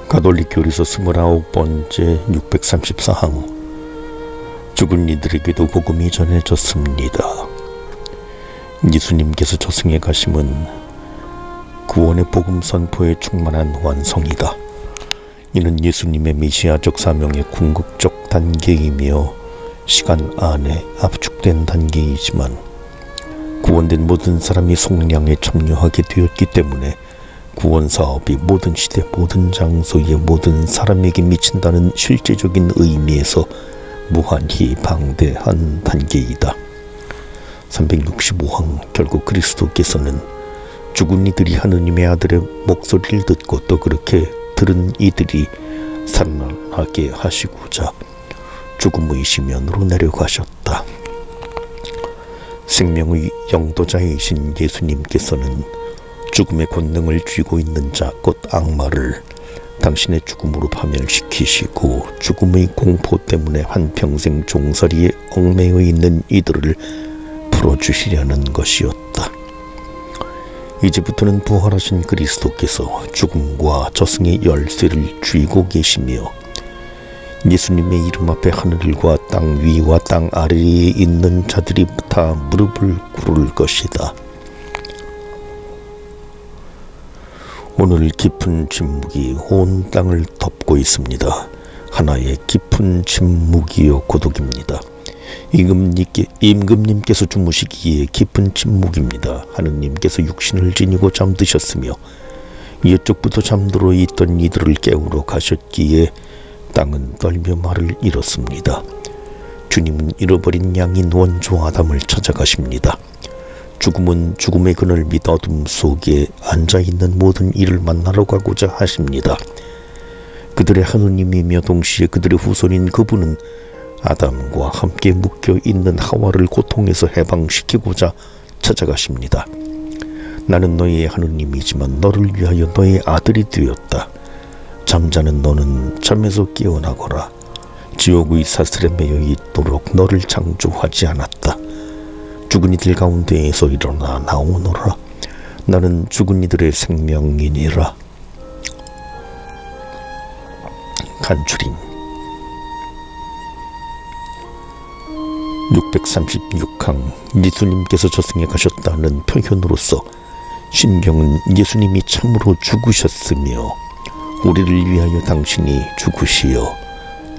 가톨릭 교리서 29번째 634항. 죽은 이들에게도 복음이 전해졌습니다. 예수님께서 저승에 가심은 구원의 복음 선포에 충만한 완성이다. 이는 예수님의 메시아적 사명의 궁극적 단계이며 시간 안에 압축된 단계이지만 구원된 모든 사람이 속량에 참여하게 되었기 때문에 구원사업이 모든 시대 모든 장소의 모든 사람에게 미친다는 실제적인 의미에서 무한히 방대한 단계이다. 365항. 결국 그리스도께서는 죽은 이들이 하느님의 아들의 목소리를 듣고 또 그렇게 들은 이들이 살아나게 하시고자 죽음의 시면으로 내려가셨다. 생명의 영도자이신 예수님께서는 죽음의 권능을 쥐고 있는 자 곧 악마를 당신의 죽음으로 파멸시키시고 죽음의 공포 때문에 한평생 종살이에 얽매여 있는 이들을 풀어주시려는 것이었다. 이제부터는 부활하신 그리스도께서 죽음과 저승의 열쇠를 쥐고 계시며 예수님의 이름 앞에 하늘과 땅 위와 땅 아래에 있는 자들이 다 무릎을 꿇을 것이다. 오늘 깊은 침묵이 온 땅을 덮고 있습니다. 하나의 깊은 침묵이요 고독입니다. 임금님께서 주무시기에 깊은 침묵입니다. 하느님께서 육신을 지니고 잠드셨으며 이쪽부터 잠들어 있던 이들을 깨우러 가셨기에 땅은 떨며 말을 잃었습니다. 주님은 잃어버린 양인 원조 아담을 찾아가십니다. 죽음은 죽음의 그늘 밑 어둠 속에 앉아있는 모든 이를 만나러 가고자 하십니다. 그들의 하느님이며 동시에 그들의 후손인 그분은 아담과 함께 묶여있는 하와를 고통에서 해방시키고자 찾아가십니다. 나는 너희의 하느님이지만 너를 위하여 너의 아들이 되었다. 잠자는 너는 잠에서 깨어나거라. 지옥의 사슬에 매여 있도록 너를 창조하지 않았다. 죽은 이들 가운데에서 일어나 나오너라. 나는 죽은 이들의 생명이니라. 간추림. 636항. 예수님께서 저승에 가셨다는 표현으로서 신경은 예수님이 참으로 죽으셨으며 우리를 위하여 당신이 죽으시어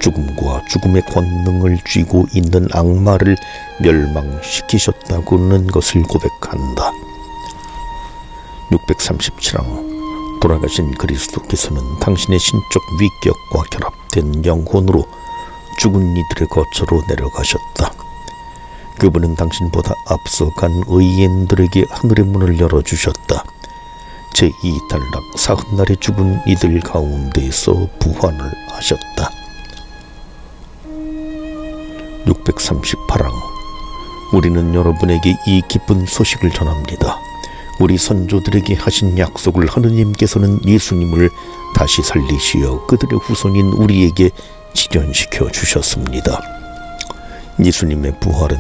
죽음과 죽음의 권능을 쥐고 있는 악마를 멸망시키셨다고는 것을 고백한다. 637항. 돌아가신 그리스도께서는 당신의 신적 위격과 결합된 영혼으로 죽은 이들의 거처로 내려가셨다. 그분은 당신보다 앞서간 의인들에게 하늘의 문을 열어주셨다. 제2탈락 40날의 죽은 이들 가운데에서 부활을 하셨다. 638항. 우리는 여러분에게 이 기쁜 소식을 전합니다. 우리 선조들에게 하신 약속을 하느님께서는 예수님을 다시 살리시어 그들의 후손인 우리에게 실현시켜 주셨습니다. 예수님의 부활은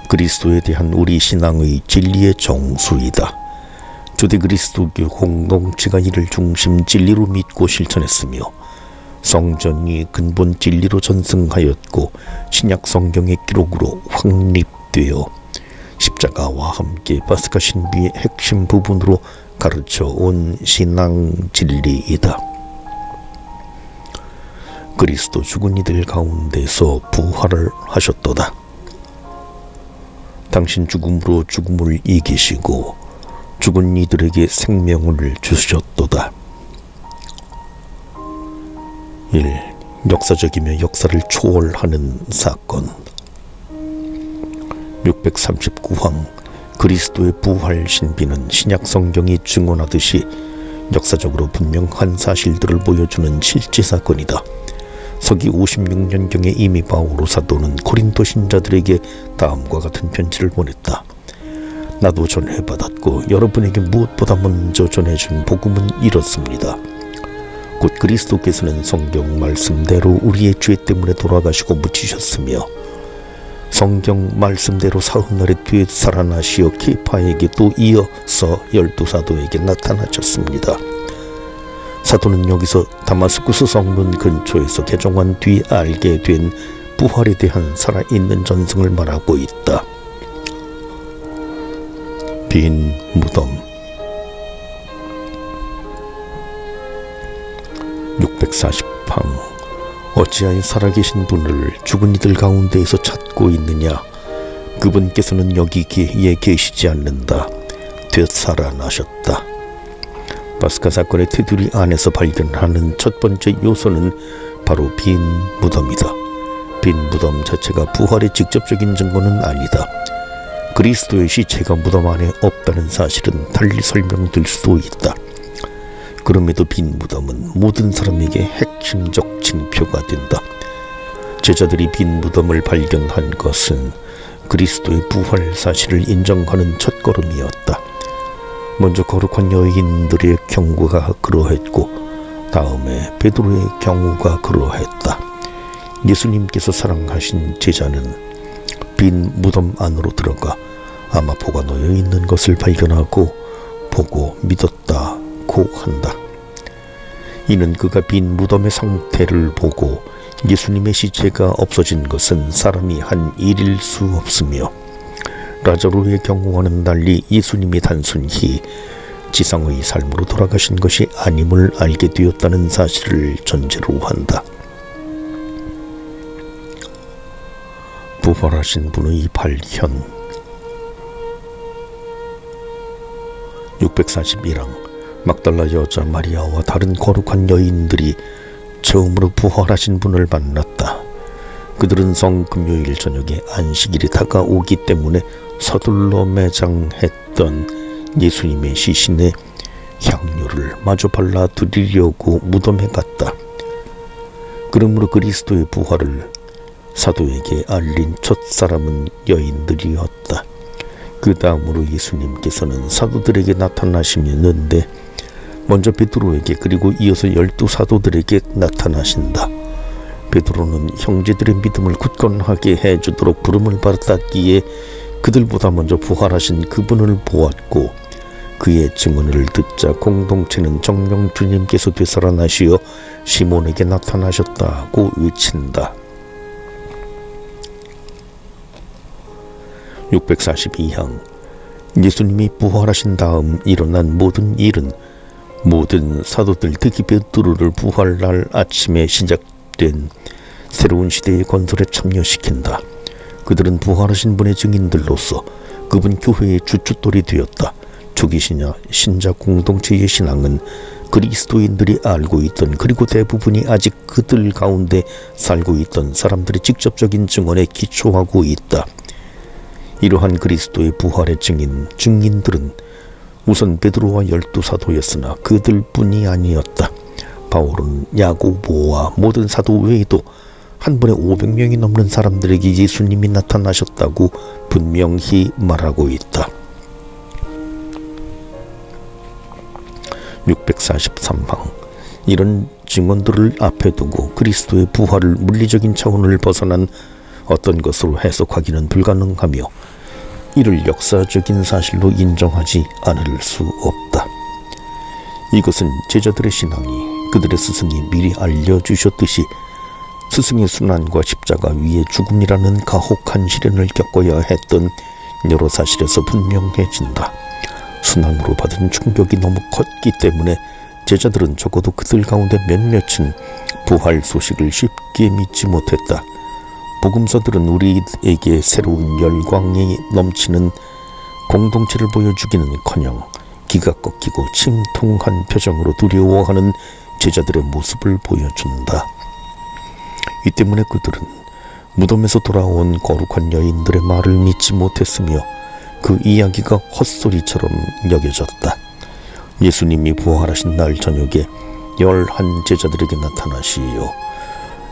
그리스도에 대한 우리 신앙의 진리의 정수이다. 초대 그리스도교 공동체가 이를 중심 진리로 믿고 실천했으며 성전이 근본 진리로 전승하였고 신약 성경의 기록으로 확립되어 십자가와 함께 파스카 신비의 핵심 부분으로 가르쳐 온 신앙 진리이다. 그리스도 죽은 이들 가운데서 부활을 하셨도다. 당신 죽음으로 죽음을 이기시고 죽은 이들에게 생명을 주셨도다. 1. 역사적이며 역사를 초월하는 사건. 639항. 그리스도의 부활 신비는 신약 성경이 증언하듯이 역사적으로 분명한 사실들을 보여주는 실제 사건이다. 서기 56년경에 이미 바오로 사도는 고린도 신자들에게 다음과 같은 편지를 보냈다. 나도 전해받았고 여러분에게 무엇보다 먼저 전해준 복음은 이렇습니다. 곧 그리스도께서는 성경 말씀대로 우리의 죄 때문에 돌아가시고 묻히셨으며 성경 말씀대로 40날에 뒤에 살아나시어 케파에게 또 이어서 12사도에게 나타나셨습니다. 사도는 여기서 다마스쿠스 성문 근처에서 개종한 뒤 알게 된 부활에 대한 살아있는 전승을 말하고 있다. 빈 무덤. 640방. 어찌하여 살아계신 분을 죽은 이들 가운데에서 찾고 있느냐? 그분께서는 여기에 계시지 않는다. 되살아나셨다. 파스카 사건의 테두리 안에서 발견하는 첫 번째 요소는 바로 빈 무덤이다. 빈 무덤 자체가 부활의 직접적인 증거는 아니다. 그리스도의 시체가 무덤 안에 없다는 사실은 달리 설명될 수도 있다. 그럼에도 빈 무덤은 모든 사람에게 핵심적 징표가 된다. 제자들이 빈 무덤을 발견한 것은 그리스도의 부활 사실을 인정하는 첫걸음이었다. 먼저 거룩한 여인들의 경우가 그러했고 다음에 베드로의 경우가 그러했다. 예수님께서 사랑하신 제자는 빈 무덤 안으로 들어가 아마포가 놓여 있는 것을 발견하고 보고 믿었다고 한다. 이는 그가 빈 무덤의 상태를 보고 예수님의 시체가 없어진 것은 사람이 한 일일 수 없으며 라자로의 경우와는 달리 예수님이 단순히 지상의 삶으로 돌아가신 것이 아님을 알게 되었다는 사실을 전제로 한다. 부활하신 분의 발현. 641강. 막달라 여자 마리아와 다른 거룩한 여인들이 처음으로 부활하신 분을 만났다. 그들은 성금요일 저녁에 안식일이 다가오기 때문에 서둘러 매장했던 예수님의 시신에 향료를 마저 발라 드리려고 무덤에 갔다. 그러므로 그리스도의 부활을 사도에게 알린 첫 사람은 여인들이었다. 그 다음으로 예수님께서는 사도들에게 나타나시는데 먼저 베드로에게 그리고 이어서 12사도들에게 나타나신다. 베드로는 형제들의 믿음을 굳건하게 해주도록 부름을 받았기에 그들보다 먼저 부활하신 그분을 보았고 그의 증언을 듣자 공동체는 정녕 주님께서 되살아나시어 시몬에게 나타나셨다고 외친다. 642강. 예수님이 부활하신 다음 일어난 모든 일은 모든 사도들 특히 베드로를 부활날 아침에 시작된 새로운 시대의 건설에 참여시킨다. 그들은 부활하신 분의 증인들로서 그분 교회의 주춧돌이 되었다. 초기 신자 공동체의 신앙은 그리스도인들이 알고 있던 그리고 대부분이 아직 그들 가운데 살고 있던 사람들의 직접적인 증언에 기초하고 있다. 이러한 그리스도의 부활의 증인들은 우선 베드로와 12사도였으나 그들뿐이 아니었다. 바울은 야고보와 모든 사도 외에도 한 번에 500명이 넘는 사람들에게 예수님이 나타나셨다고 분명히 말하고 있다. 643강. 이런 증언들을 앞에 두고 그리스도의 부활을 물리적인 차원을 벗어난 어떤 것으로 해석하기는 불가능하며 이를 역사적인 사실로 인정하지 않을 수 없다. 이것은 제자들의 신앙이 그들의 스승이 미리 알려주셨듯이 스승의 순환과 십자가 위의 죽음이라는 가혹한 시련을 겪어야 했던 여러 사실에서 분명해진다. 순환으로 받은 충격이 너무 컸기 때문에 제자들은 적어도 그들 가운데 몇몇은 부활 소식을 쉽게 믿지 못했다. 복음서들은 우리에게 새로운 열광이 넘치는 공동체를 보여주기는커녕 기가 꺾이고 침통한 표정으로 두려워하는 제자들의 모습을 보여준다. 이 때문에 그들은 무덤에서 돌아온 거룩한 여인들의 말을 믿지 못했으며 그 이야기가 헛소리처럼 여겨졌다. 예수님이 부활하신 날 저녁에 11 제자들에게 나타나시어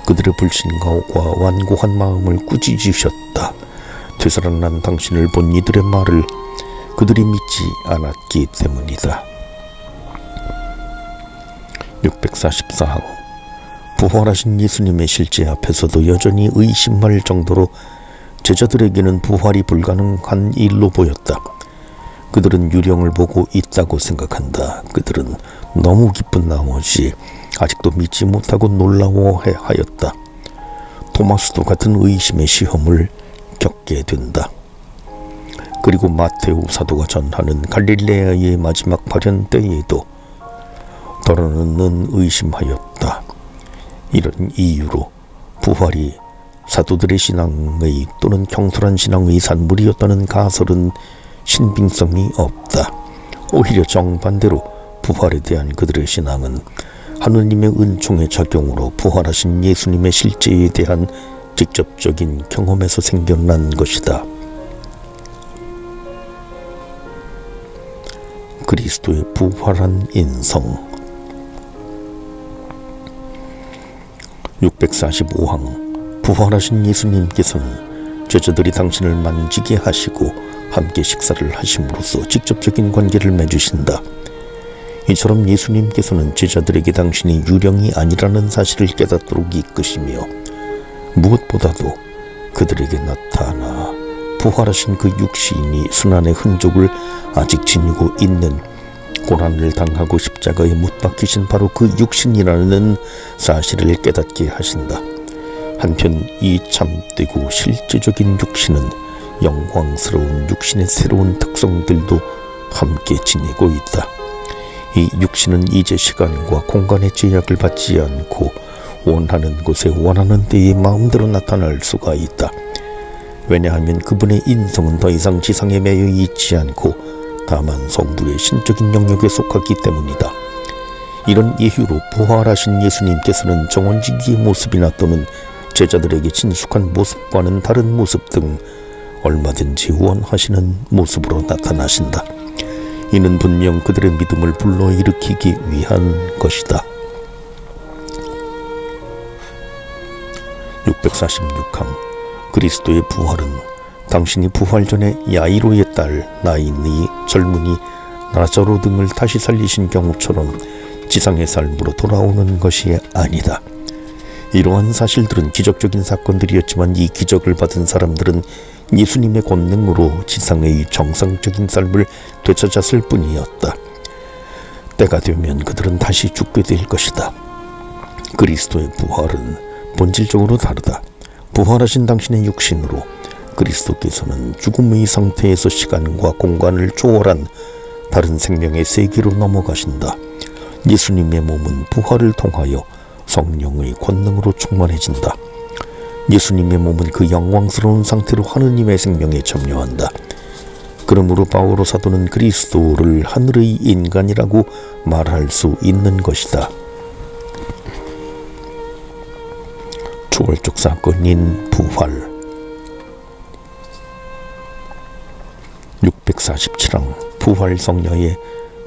그들의 불신과 완고한 마음을 꾸짖으셨다. 되살아난 당신을 본 이들의 말을 그들이 믿지 않았기 때문이다. 644강. 부활하신 예수님의 실제 앞에서도 여전히 의심할 정도로 제자들에게는 부활이 불가능한 일로 보였다. 그들은 유령을 보고 있다고 생각한다. 그들은 너무 기쁜 나머지 아직도 믿지 못하고 놀라워해 하였다. 토마스도 같은 의심의 시험을 겪게 된다. 그리고 마테오 사도가 전하는 갈릴레아의 마지막 발현 때에도 더러는 의심하였다. 이런 이유로 부활이 사도들의 신앙의 또는 경솔한 신앙의 산물이었다는 가설은 신빙성이 없다. 오히려 정반대로 부활에 대한 그들의 신앙은 하느님의 은총의 작용으로 부활하신 예수님의 실제에 대한 직접적인 경험에서 생겨난 것이다. 그리스도의 부활한 인성. 645항. 부활하신 예수님께서는 제자들이 당신을 만지게 하시고 함께 식사를 하심으로써 직접적인 관계를 맺으신다. 이처럼 예수님께서는 제자들에게 당신이 유령이 아니라는 사실을 깨닫도록 이끄시며 무엇보다도 그들에게 나타나 부활하신 그 육신이 순환의 흔적을 아직 지니고 있는, 고난을 당하고 십자가에 못 박히신 바로 그 육신이라는 사실을 깨닫게 하신다. 한편 이 참되고 실제적인 육신은 영광스러운 육신의 새로운 특성들도 함께 지니고 있다. 이 육신은 이제 시간과 공간의 제약을 받지 않고 원하는 곳에 원하는 때에 마음대로 나타날 수가 있다. 왜냐하면 그분의 인성은 더 이상 지상에 매여 있지 않고 다만 성부의 신적인 영역에 속하기 때문이다. 이런 이유로 부활하신 예수님께서는 정원지기의 모습이나 또는 제자들에게 친숙한 모습과는 다른 모습 등 얼마든지 원하시는 모습으로 나타나신다. 이는 분명 그들의 믿음을 불러일으키기 위한 것이다. 646항. 그리스도의 부활은 당신이 부활 전에 야이로의 딸 나인의 젊은이 나자로 등을 다시 살리신 경우처럼 지상의 삶으로 돌아오는 것이 아니다. 이러한 사실들은 기적적인 사건들이었지만 이 기적을 받은 사람들은 예수님의 권능으로 지상의 정상적인 삶을 되찾았을 뿐이었다. 때가 되면 그들은 다시 죽게 될 것이다. 그리스도의 부활은 본질적으로 다르다. 부활하신 당신의 육신으로 그리스도께서는 죽음의 상태에서 시간과 공간을 초월한 다른 생명의 세계로 넘어가신다. 예수님의 몸은 부활을 통하여 성령의 권능으로 충만해진다. 예수님의 몸은 그 영광스러운 상태로 하느님의 생명에 참여한다. 그러므로 바오로 사도는 그리스도를 하늘의 인간이라고 말할 수 있는 것이다. 초월적 사건인 부활. 647항. 부활 성녀의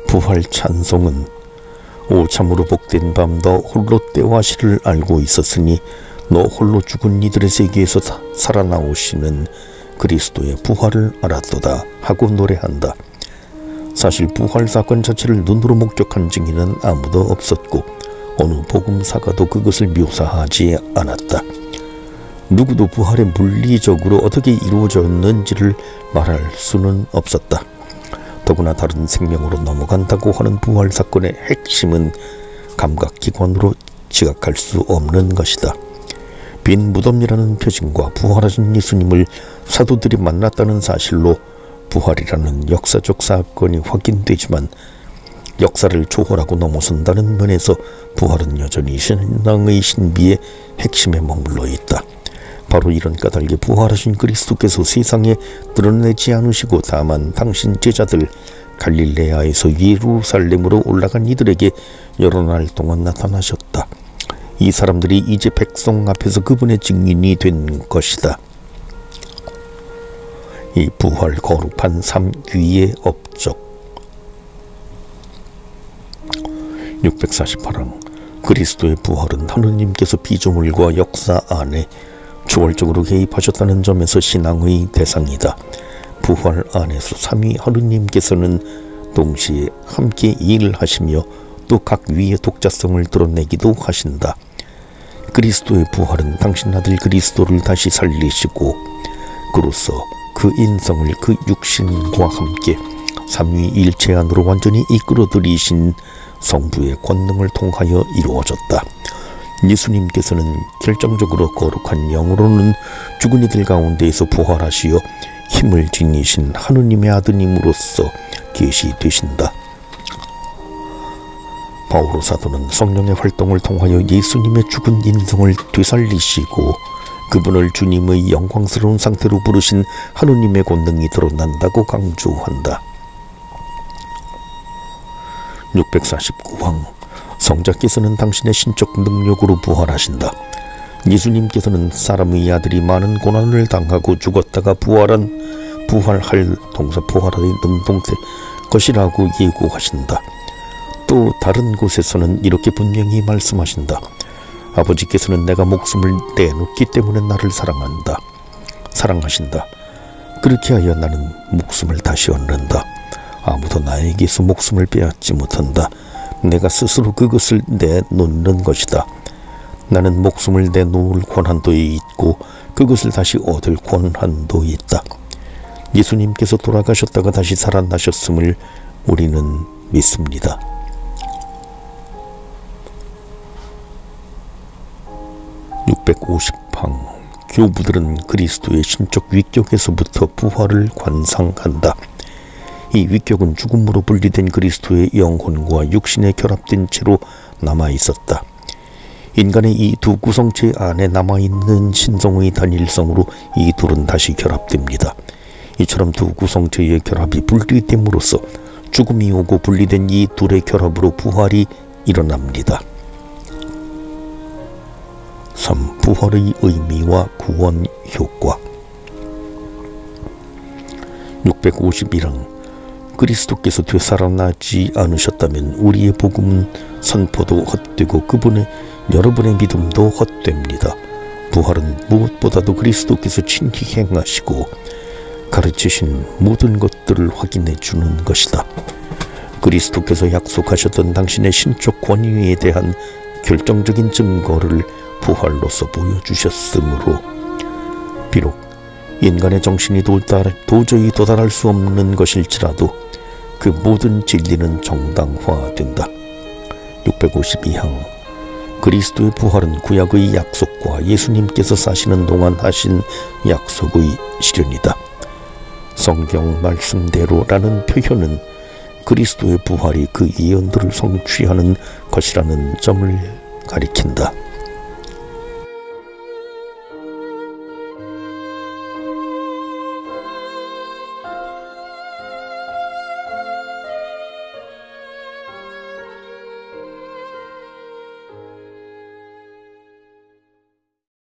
부활 찬송은 오 참으로 복된 밤 너 홀로 때와 시를 알고 있었으니 너 홀로 죽은 이들의 세계에서 살아나오시는 그리스도의 부활을 알았도다 하고 노래한다. 사실 부활 사건 자체를 눈으로 목격한 증인은 아무도 없었고 어느 복음사가도 그것을 묘사하지 않았다. 누구도 부활이 물리적으로 어떻게 이루어졌는지를 말할 수는 없었다. 더구나 다른 생명으로 넘어간다고 하는 부활 사건의 핵심은 감각기관으로 지각할 수 없는 것이다. 빈 무덤이라는 표징과 부활하신 예수님을 사도들이 만났다는 사실로 부활이라는 역사적 사건이 확인되지만 역사를 초월하고 넘어선다는 면에서 부활은 여전히 신앙의 신비의 핵심에 머물러 있다. 바로 이런 까닭에 부활하신 그리스도께서 세상에 드러내지 않으시고 다만 당신 제자들 갈릴레아에서 예루살렘으로 올라간 이들에게 여러 날 동안 나타나셨다. 이 사람들이 이제 백성 앞에서 그분의 증인이 된 것이다. 이 부활 거룩한 삼위의 업적. 648항. 그리스도의 부활은 하느님께서 피조물과 역사 안에 초월적으로 개입하셨다는 점에서 신앙의 대상이다. 부활 안에서 삼위 하느님께서는 동시에 함께 일하시며 또 각 위의 독자성을 드러내기도 하신다. 그리스도의 부활은 당신 아들 그리스도를 다시 살리시고 그로써 그 인성을 그 육신과 함께 삼위일체 안으로 완전히 이끌어들이신 성부의 권능을 통하여 이루어졌다. 예수님께서는 결정적으로 거룩한 영으로는 죽은 이들 가운데에서 부활하시어 힘을 지니신 하느님의 아드님으로서 계시되신다. 바오로 사도는 성령의 활동을 통하여 예수님의 죽은 인성을 되살리시고 그분을 주님의 영광스러운 상태로 부르신 하느님의 권능이 드러난다고 강조한다. 649항 성자께서는 당신의 신적 능력으로 부활하신다. 예수님께서는 사람의 아들이 많은 고난을 당하고 죽었다가 부활할 동사 부활하는 능동태 것이라고 예고하신다. 또 다른 곳에서는 이렇게 분명히 말씀하신다. 아버지께서는 내가 목숨을 내놓기 때문에 나를 사랑하신다. 그렇게 하여 나는 목숨을 다시 얻는다. 아무도 나에게서 목숨을 빼앗지 못한다. 내가 스스로 그것을 내놓는 것이다. 나는 목숨을 내놓을 권한도 있고 그것을 다시 얻을 권한도 있다. 예수님께서 돌아가셨다가 다시 살아나셨음을 우리는 믿습니다. 650항 교부들은 그리스도의 신적 위격에서부터 부활을 관상한다. 이 위격은 죽음으로 분리된 그리스도의 영혼과 육신에 결합된 채로 남아있었다. 인간의 이 두 구성체 안에 남아있는 신성의 단일성으로 이 둘은 다시 결합됩니다. 이처럼 두 구성체의 결합이 분리됨으로써 죽음이 오고 분리된 이 둘의 결합으로 부활이 일어납니다. 3. 부활의 의미와 구원 효과. 651항 그리스도께서 되살아나지 않으셨다면 우리의 복음 선포도 헛되고 여러분의 믿음도 헛됩니다. 부활은 무엇보다도 그리스도께서 친히 행하시고 가르치신 모든 것들을 확인해 주는 것이다. 그리스도께서 약속하셨던 당신의 신적 권위에 대한 결정적인 증거를 부활로서 보여주셨으므로 비록 인간의 정신이 도저히 도달할 수 없는 것일지라도 그 모든 진리는 정당화된다. 652항 그리스도의 부활은 구약의 약속과 예수님께서 사시는 동안 하신 약속의 실현이다. 성경 말씀대로라는 표현은 그리스도의 부활이 그 예언들을 성취하는 것이라는 점을 가리킨다.